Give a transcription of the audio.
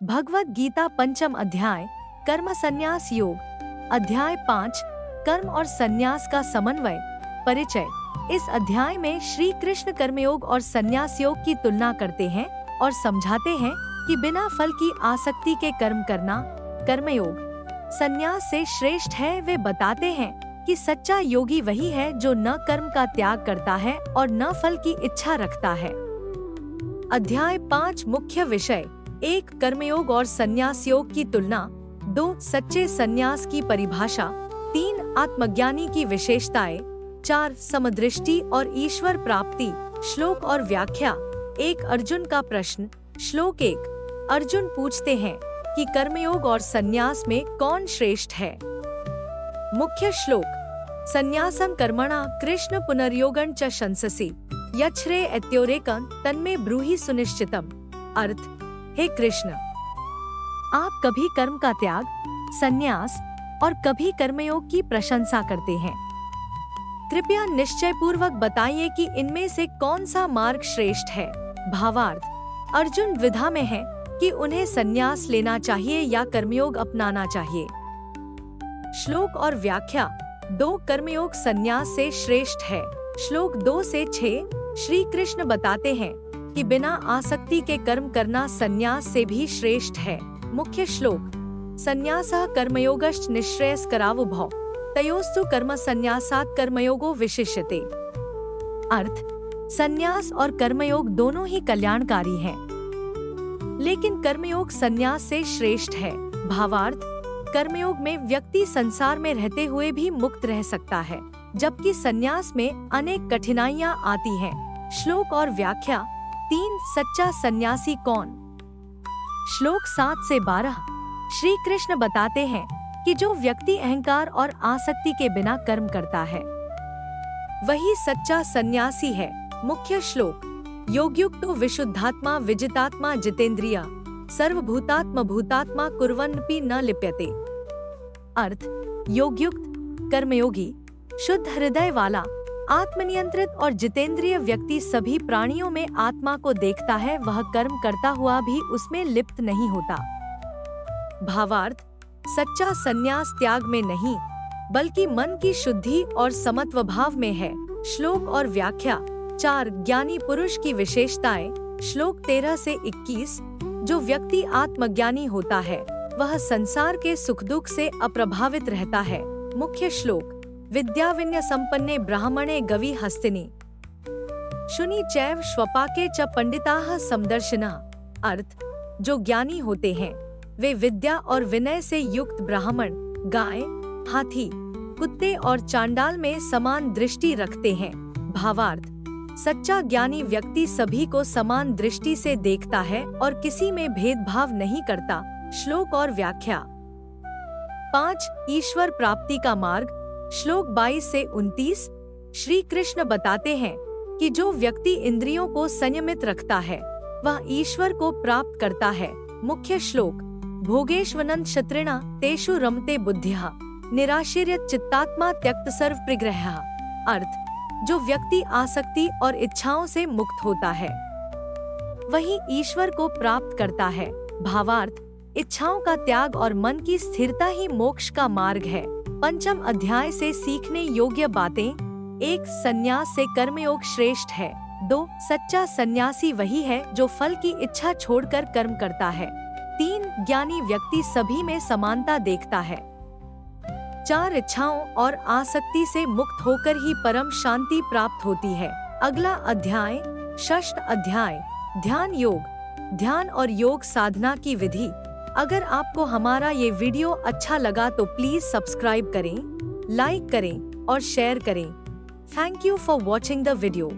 भगवद गीता पंचम अध्याय कर्म संन्यास योग, अध्याय 5 कर्म और संन्यास का समन्वय परिचय। इस अध्याय में श्री कृष्ण कर्मयोग और संन्यास योग की तुलना करते हैं और समझाते हैं कि बिना फल की आसक्ति के कर्म करना कर्मयोग संन्यास से श्रेष्ठ है। वे बताते हैं कि सच्चा योगी वही है जो न कर्म का त्याग करता है और न फल की इच्छा रखता है। अध्याय 5 मुख्य विषय 1 कर्मयोग और संन्यास योग की तुलना, 2 सच्चे संन्यास की परिभाषा, 3 आत्मज्ञानी की विशेषताएं, 4 समदृष्टि और ईश्वर प्राप्ति। श्लोक और व्याख्या। 1 अर्जुन का प्रश्न। श्लोक 1 अर्जुन पूछते हैं कि कर्मयोग और संन्यास में कौन श्रेष्ठ है। मुख्य श्लोक संन्यासं कर्मणा कृष्ण पुनर्योगं च शंससि यच्छ्रे एत्योरेकं तन्मे ब्रूहि सुनिश्चितम्। अर्थ, हे कृष्ण, आप कभी कर्म का त्याग, संन्यास और कभी कर्मयोग की प्रशंसा करते हैं। कृपया निश्चय पूर्वक बताइए कि इनमें से कौन सा मार्ग श्रेष्ठ है। भावार्थ, अर्जुन द्विधा में है कि उन्हें संन्यास लेना चाहिए या कर्मयोग अपनाना चाहिए। श्लोक और व्याख्या। 2 कर्मयोग संन्यास से श्रेष्ठ है। श्लोक 2 से 6 श्री कृष्ण बताते हैं कि बिना आसक्ति के कर्म करना संन्यास से भी श्रेष्ठ है। मुख्य श्लोक संन्यासः कर्मयोगश्च निःश्रेयस्करावुभौ तयोस्तु कर्म संन्यासात् कर्मयोगो विशिष्यते। अर्थ, संन्यास और कर्मयोग दोनों ही कल्याणकारी हैं, लेकिन कर्मयोग संन्यास से श्रेष्ठ है। भावार्थ, कर्मयोग में व्यक्ति संसार में रहते हुए भी मुक्त रह सकता है, जबकि संन्यास में अनेक कठिनाइयां आती हैं। श्लोक और व्याख्या। 3 सच्चा सन्यासी कौन। श्लोक 7 से 12 श्री कृष्ण बताते हैं कि जो व्यक्ति अहंकार और आसक्ति के बिना कर्म करता है वही सच्चा सन्यासी है। मुख्य श्लोक योगयुक्तो विशुद्धात्मा विजितात्मा जितेंद्रिया सर्वभूतात्म भूतात्मा कुर्वन्नपि न लिप्यते। अर्थ, योगयुक्त कर्मयोगी, शुद्ध हृदय वाला, आत्मनियंत्रित और जितेंद्रिय व्यक्ति सभी प्राणियों में आत्मा को देखता है, वह कर्म करता हुआ भी उसमें लिप्त नहीं होता। भावार्थ, सच्चा संन्यास त्याग में नहीं बल्कि मन की शुद्धि और समत्व भाव में है। श्लोक और व्याख्या। 4 ज्ञानी पुरुष की विशेषताएं। श्लोक 13 से 21 जो व्यक्ति आत्मज्ञानी होता है वह संसार के सुख दुख से अप्रभावित रहता है। मुख्य श्लोक विद्या विनय संपन्ने ब्राह्मणे गवि हस्तिनी शुनि चैव श्वपाके च पंडिताः समदर्शिनः। अर्थ, जो ज्ञानी होते हैं वे विद्या और विनय से युक्त ब्राह्मण, गाय, हाथी, कुत्ते और चांडाल में समान दृष्टि रखते हैं। भावार्थ, सच्चा ज्ञानी व्यक्ति सभी को समान दृष्टि से देखता है और किसी में भेदभाव नहीं करता। श्लोक और व्याख्या। 5 ईश्वर प्राप्ति का मार्ग। श्लोक 22 से 29 श्री कृष्ण बताते हैं कि जो व्यक्ति इंद्रियों को संयमित रखता है वह ईश्वर को प्राप्त करता है। मुख्य श्लोक भोगेश्वनन् क्षत्रिणा तेषु रमते बुद्धिः निराशीर्य चित्तात्मा त्यक्त सर्व परिग्रहः। अर्थ, जो व्यक्ति आसक्ति और इच्छाओं से मुक्त होता है वही ईश्वर को प्राप्त करता है। भावार्थ, इच्छाओं का त्याग और मन की स्थिरता ही मोक्ष का मार्ग है। पंचम अध्याय से सीखने योग्य बातें। 1 संन्यास से कर्मयोग श्रेष्ठ है। 2 सच्चा सन्यासी वही है जो फल की इच्छा छोड़कर कर्म करता है। 3 ज्ञानी व्यक्ति सभी में समानता देखता है। 4 इच्छाओं और आसक्ति से मुक्त होकर ही परम शांति प्राप्त होती है। अगला अध्याय 6 अध्याय ध्यान योग, ध्यान और योग साधना की विधि। अगर आपको हमारा ये वीडियो अच्छा लगा तो प्लीज सब्सक्राइब करें, लाइक करें और शेयर करें। Thank you for watching the video.